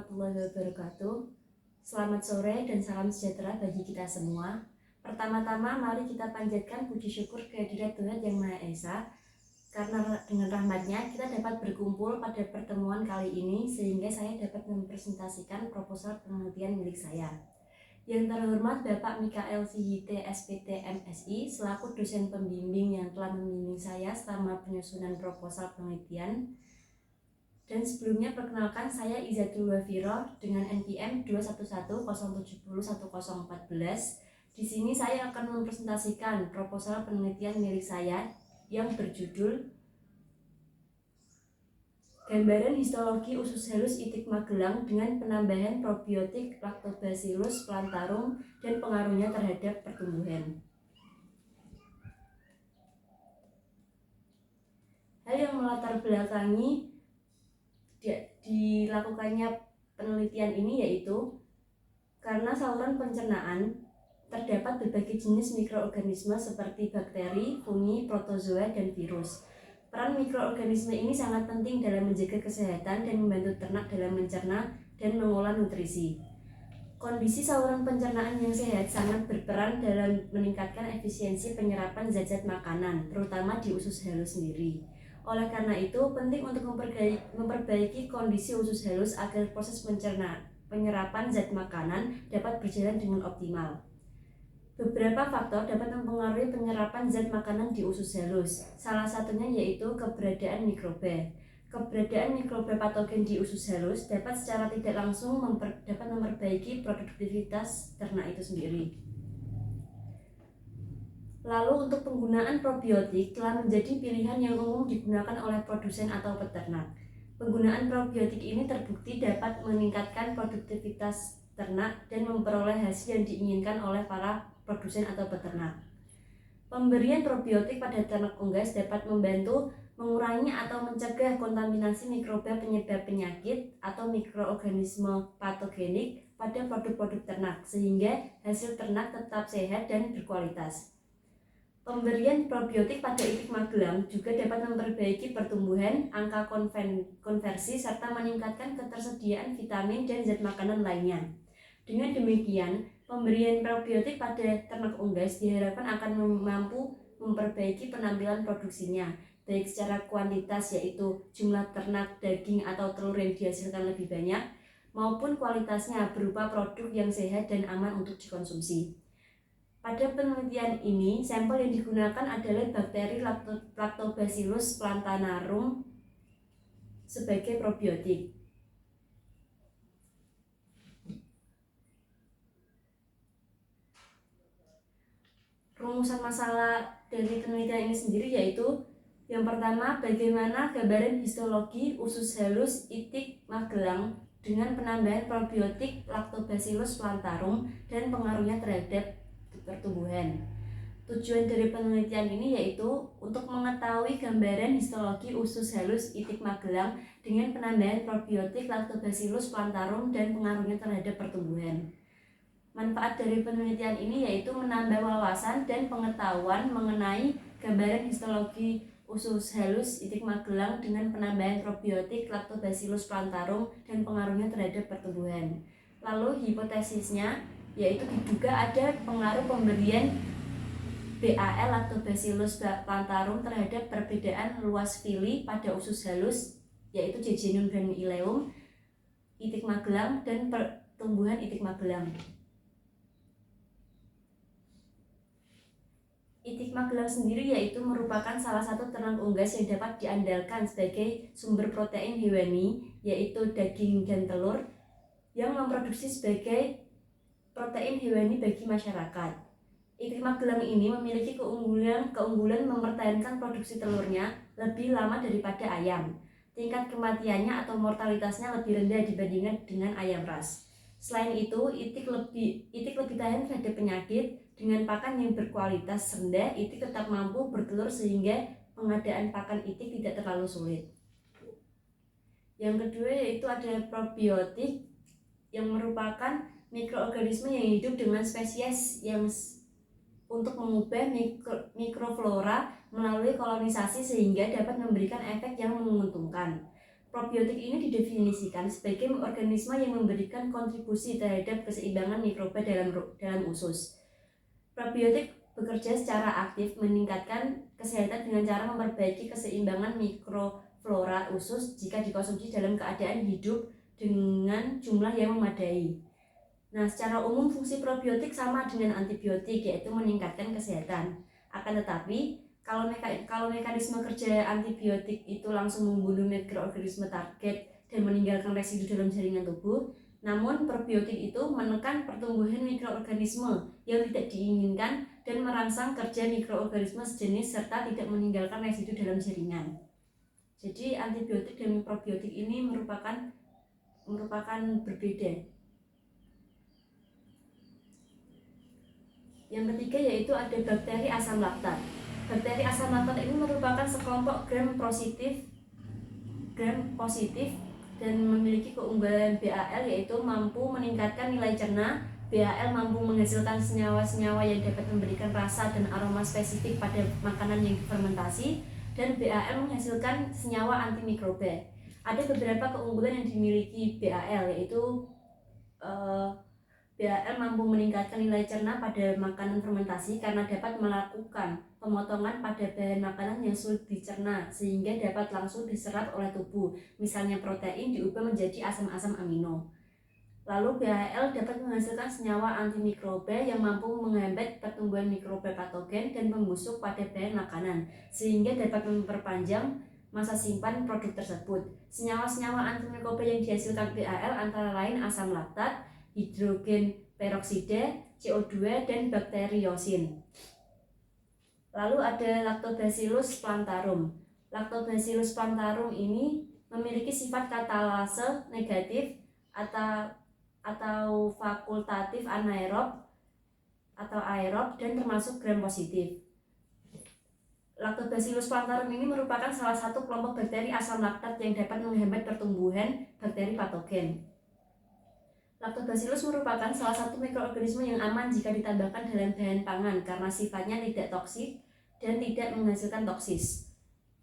warahmatullahi wabarakatuh. Selamat sore dan salam sejahtera bagi kita semua. Pertama-tama mari kita panjatkan puji syukur kehadirat Tuhan Yang Maha Esa, karena dengan rahmatnya kita dapat berkumpul pada pertemuan kali ini sehingga saya dapat mempresentasikan proposal penelitian milik saya. Yang terhormat Bapak Mikael Sihite SPT MSI selaku dosen pembimbing yang telah membimbing saya selama penyusunan proposal penelitian. Dan sebelumnya perkenalkan, saya Izatul Wafiro dengan NPM 21107011014. Di sini saya akan mempresentasikan proposal penelitian milik saya yang berjudul Gambaran histologi usus halus itik Magelang dengan penambahan probiotik Lactobacillus plantarum dan pengaruhnya terhadap pertumbuhan. Hal yang melatar belakangi dilakukannya penelitian ini yaitu karena saluran pencernaan terdapat berbagai jenis mikroorganisme seperti bakteri, fungi, protozoa, dan virus. Peran mikroorganisme ini sangat penting dalam menjaga kesehatan dan membantu ternak dalam mencerna dan mengolah nutrisi. Kondisi saluran pencernaan yang sehat sangat berperan dalam meningkatkan efisiensi penyerapan zat-zat makanan, terutama di usus halus sendiri. Oleh karena itu, penting untuk memperbaiki kondisi usus halus agar proses penyerapan zat makanan dapat berjalan dengan optimal. Beberapa faktor dapat mempengaruhi penyerapan zat makanan di usus halus. Salah satunya yaitu keberadaan mikroba. Keberadaan mikroba patogen di usus halus dapat secara tidak langsung dapat memperbaiki produktivitas ternak itu sendiri. Lalu untuk penggunaan probiotik telah menjadi pilihan yang umum digunakan oleh produsen atau peternak. Penggunaan probiotik ini terbukti dapat meningkatkan produktivitas ternak dan memperoleh hasil yang diinginkan oleh para produsen atau peternak. Pemberian probiotik pada ternak unggas dapat membantu mengurangi atau mencegah kontaminasi mikroba penyebab penyakit atau mikroorganisme patogenik pada produk-produk ternak sehingga hasil ternak tetap sehat dan berkualitas. Pemberian probiotik pada itik Magelang juga dapat memperbaiki pertumbuhan, angka konversi, serta meningkatkan ketersediaan vitamin dan zat makanan lainnya. Dengan demikian, pemberian probiotik pada ternak unggas diharapkan akan mampu memperbaiki penampilan produksinya, baik secara kuantitas yaitu jumlah ternak, daging, atau telur yang dihasilkan lebih banyak, maupun kualitasnya berupa produk yang sehat dan aman untuk dikonsumsi. Pada penelitian ini, sampel yang digunakan adalah bakteri Lactobacillus plantarum sebagai probiotik. Rumusan masalah dari penelitian ini sendiri yaitu yang pertama, bagaimana gambaran histologi usus halus itik Magelang dengan penambahan probiotik Lactobacillus plantarum dan pengaruhnya terhadap pertumbuhan. Tujuan dari penelitian ini yaitu untuk mengetahui gambaran histologi usus halus itik Magelang dengan penambahan probiotik Lactobacillus plantarum dan pengaruhnya terhadap pertumbuhan. Manfaat dari penelitian ini yaitu menambah wawasan dan pengetahuan mengenai gambaran histologi usus halus itik Magelang dengan penambahan probiotik Lactobacillus plantarum dan pengaruhnya terhadap pertumbuhan. Lalu hipotesisnya yaitu diduga ada pengaruh pemberian BAL Lactobacillus plantarum terhadap perbedaan luas fili pada usus halus yaitu Jejunum dan Ileum itik Magelang dan pertumbuhan itik Magelang. Itik Magelang sendiri yaitu merupakan salah satu ternak unggas yang dapat diandalkan sebagai sumber protein hewani yaitu daging dan telur yang memproduksi sebagai protein hewani bagi masyarakat. Itik Magelang ini memiliki keunggulan mempertahankan produksi telurnya lebih lama daripada ayam. Tingkat kematiannya atau mortalitasnya lebih rendah dibandingkan dengan ayam ras. Selain itu, itik lebih tahan terhadap penyakit. Dengan pakan yang berkualitas rendah, itik tetap mampu bertelur sehingga pengadaan pakan itik tidak terlalu sulit. Yang kedua yaitu ada probiotik yang merupakan mikroorganisme yang hidup dengan spesies yang untuk mengubah mikroflora melalui kolonisasi sehingga dapat memberikan efek yang menguntungkan. Probiotik ini didefinisikan sebagai organisme yang memberikan kontribusi terhadap keseimbangan mikroba dalam usus. Probiotik bekerja secara aktif meningkatkan kesehatan dengan cara memperbaiki keseimbangan mikroflora usus jika dikonsumsi dalam keadaan hidup dengan jumlah yang memadai. Nah, secara umum fungsi probiotik sama dengan antibiotik, yaitu meningkatkan kesehatan. Akan tetapi, kalau mekanisme kerja antibiotik itu langsung membunuh mikroorganisme target dan meninggalkan residu dalam jaringan tubuh, namun probiotik itu menekan pertumbuhan mikroorganisme yang tidak diinginkan dan merangsang kerja mikroorganisme sejenis serta tidak meninggalkan residu dalam jaringan. Jadi antibiotik dan probiotik ini merupakan berbeda. Yang ketiga yaitu ada bakteri asam laktat. Bakteri asam laktat ini merupakan sekelompok gram positif dan memiliki keunggulan BAL, yaitu mampu meningkatkan nilai cerna. BAL mampu menghasilkan senyawa-senyawa yang dapat memberikan rasa dan aroma spesifik pada makanan yang difermentasi, dan BAL menghasilkan senyawa antimikroba. Ada beberapa keunggulan yang dimiliki BAL, yaitu BAL mampu meningkatkan nilai cerna pada makanan fermentasi karena dapat melakukan pemotongan pada bahan makanan yang sulit dicerna sehingga dapat langsung diserap oleh tubuh. Misalnya protein diubah menjadi asam-asam amino. Lalu BAL dapat menghasilkan senyawa antimikroba yang mampu menghambat pertumbuhan mikroba patogen dan pembusuk pada bahan makanan sehingga dapat memperpanjang masa simpan produk tersebut. Senyawa-senyawa antimikroba yang dihasilkan BAL antara lain asam laktat, hidrogen peroksida, CO2, dan bakteriosin. Lalu ada Lactobacillus plantarum. Lactobacillus plantarum ini memiliki sifat katalase negatif atau fakultatif anaerob atau aerob dan termasuk gram positif. Lactobacillus plantarum ini merupakan salah satu kelompok bakteri asam laktat yang dapat menghambat pertumbuhan bakteri patogen. Lactobacillus merupakan salah satu mikroorganisme yang aman jika ditambahkan dalam bahan pangan karena sifatnya tidak toksik dan tidak menghasilkan toksis.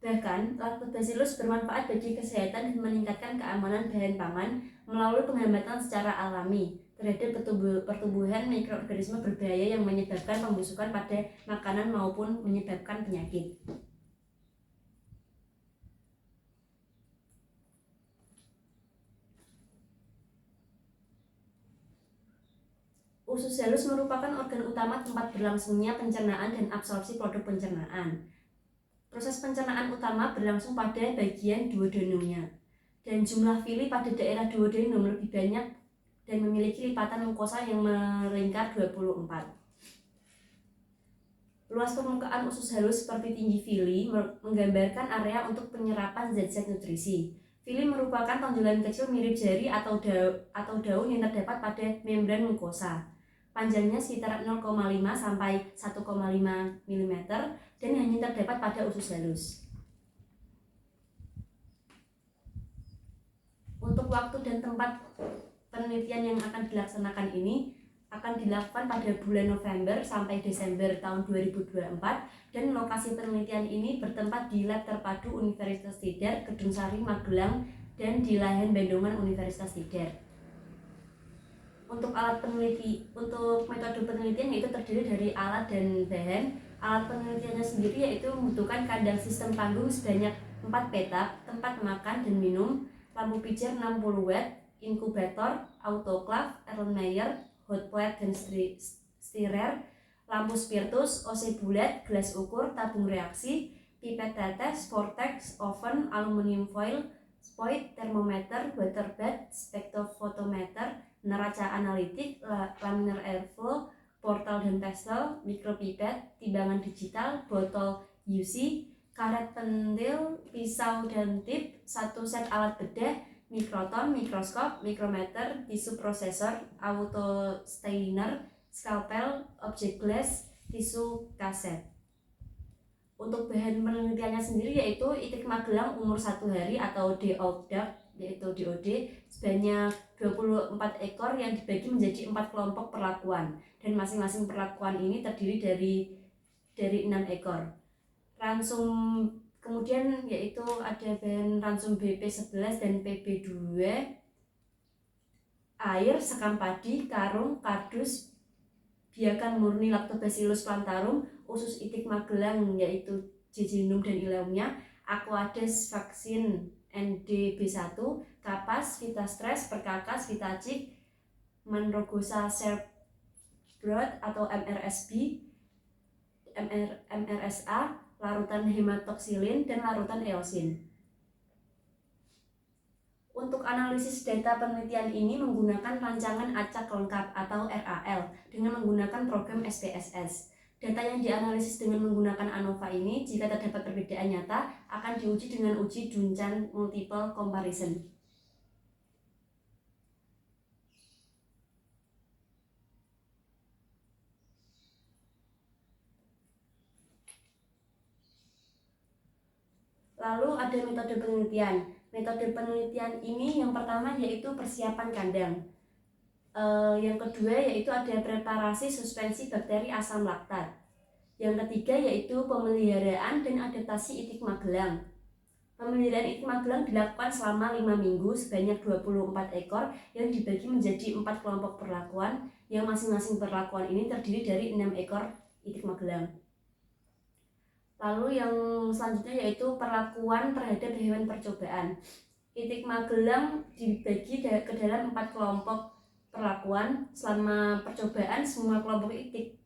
Bahkan, Lactobacillus bermanfaat bagi kesehatan dan meningkatkan keamanan bahan pangan melalui penghambatan secara alami terhadap pertumbuhan mikroorganisme berbahaya yang menyebabkan pembusukan pada makanan maupun menyebabkan penyakit. Usus halus merupakan organ utama tempat berlangsungnya pencernaan dan absorpsi produk pencernaan. Proses pencernaan utama berlangsung pada bagian duodenumnya, dan jumlah vili pada daerah duodenum lebih banyak dan memiliki lipatan mukosa yang melingkar 24. Luas permukaan usus halus seperti tinggi vili menggambarkan area untuk penyerapan zat-zat nutrisi. Vili merupakan tonjolan kecil mirip jari atau daun yang terdapat pada membran mukosa. Panjangnya sekitar 0,5 sampai 1,5 mm dan hanya terdapat pada usus halus. Untuk waktu dan tempat penelitian yang akan dilaksanakan ini akan dilakukan pada bulan November sampai Desember tahun 2024 dan lokasi penelitian ini bertempat di Lab Terpadu Universitas Tidar, Gedung Sari, Magelang, dan di Lahan Bendungan Universitas Tidar. Untuk metode penelitian yaitu terdiri dari alat dan bahan. Alat penelitiannya sendiri yaitu membutuhkan kandang sistem panggung sebanyak 4 petak, tempat makan dan minum, lampu pijar 60 watt, inkubator, autoclave, Erlenmeyer, hot plate dan stirrer, lampu spiritus, OC bulat, gelas ukur, tabung reaksi, pipet tetes, vortex, oven, aluminium foil, spoit, termometer, water bath, spektrofotometer, neraca analitik, laminar airflow, portal dan pestel, mikropipet, timbangan digital, botol UC, karet pentil, pisau dan tip, 1 set alat bedah, mikroton, mikroskop, mikrometer, tisu prosesor, auto stainer, skalpel, objek glass, tisu kaset. Untuk bahan penelitiannya sendiri yaitu itik Magelang umur 1 hari atau DOD yaitu DOD sebanyak 24 ekor yang dibagi menjadi 4 kelompok perlakuan dan masing-masing perlakuan ini terdiri dari 6 ekor. Ransum Kemudian yaitu ada bahan ransum BP11 dan PB2, air, sekam padi, karung, kardus, biakan murni Lactobacillus plantarum, usus itik Magelang yaitu jejunum dan ileumnya, Aquades vaksin NDB1, kapas, Vitastres, perkakas, Vitacik, Manrogosa Serbrod atau MRSB, MRSA, larutan hematoksilin, dan larutan eosin. Untuk analisis data penelitian ini menggunakan rancangan acak lengkap atau RAL dengan menggunakan program SPSS. Data yang dianalisis dengan menggunakan ANOVA ini, jika terdapat perbedaan nyata, akan diuji dengan uji Duncan Multiple Comparison. Lalu ada metode penelitian. Metode penelitian ini yang pertama yaitu persiapan kandang. Yang kedua yaitu ada preparasi suspensi bakteri asam laktat. Yang ketiga yaitu pemeliharaan dan adaptasi itik Magelang. Pemeliharaan itik Magelang dilakukan selama 5 minggu sebanyak 24 ekor yang dibagi menjadi 4 kelompok perlakuan, yang masing-masing perlakuan ini terdiri dari 6 ekor itik Magelang. Lalu yang selanjutnya yaitu perlakuan terhadap hewan percobaan. Itik Magelang dibagi ke dalam 4 kelompok perlakuan. Selama percobaan, semua kelompok itik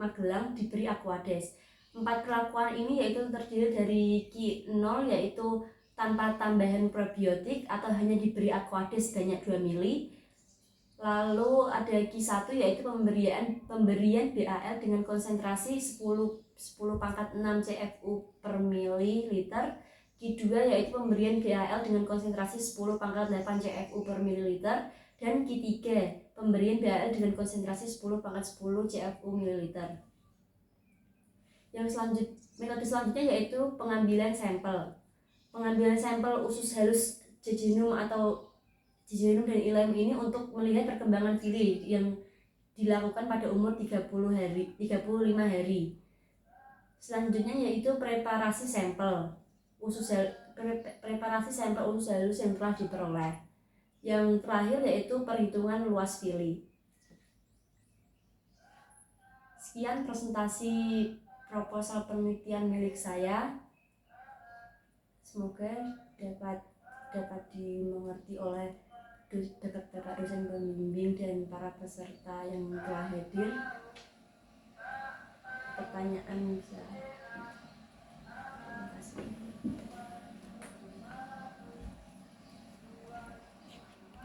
Magelang diberi Aquades. 4 perlakuan ini yaitu terdiri dari Q0 yaitu tanpa tambahan probiotik atau hanya diberi Aquades sebanyak 2 mili. Lalu ada Q1 yaitu pemberian BAL dengan konsentrasi 10 pangkat 6 CFU per mililiter. Q2 yaitu pemberian BAL dengan konsentrasi 10 pangkat 8 CFU per mililiter. Dan Q3 pemberian BAL dengan konsentrasi 10 pangkat 10 CFU mililiter. Metode selanjutnya yaitu pengambilan sampel. Pengambilan sampel usus halus jejunum dan ileum ini untuk melihat perkembangan fili yang dilakukan pada umur 35 hari. Selanjutnya yaitu preparasi sampel usus halus yang telah diperoleh. Yang terakhir yaitu perhitungan luas fili. Sekian presentasi proposal penelitian milik saya. Semoga dapat dimengerti oleh Bapak dosen pembimbing dan para peserta yang telah hadir. Pertanyaan bisa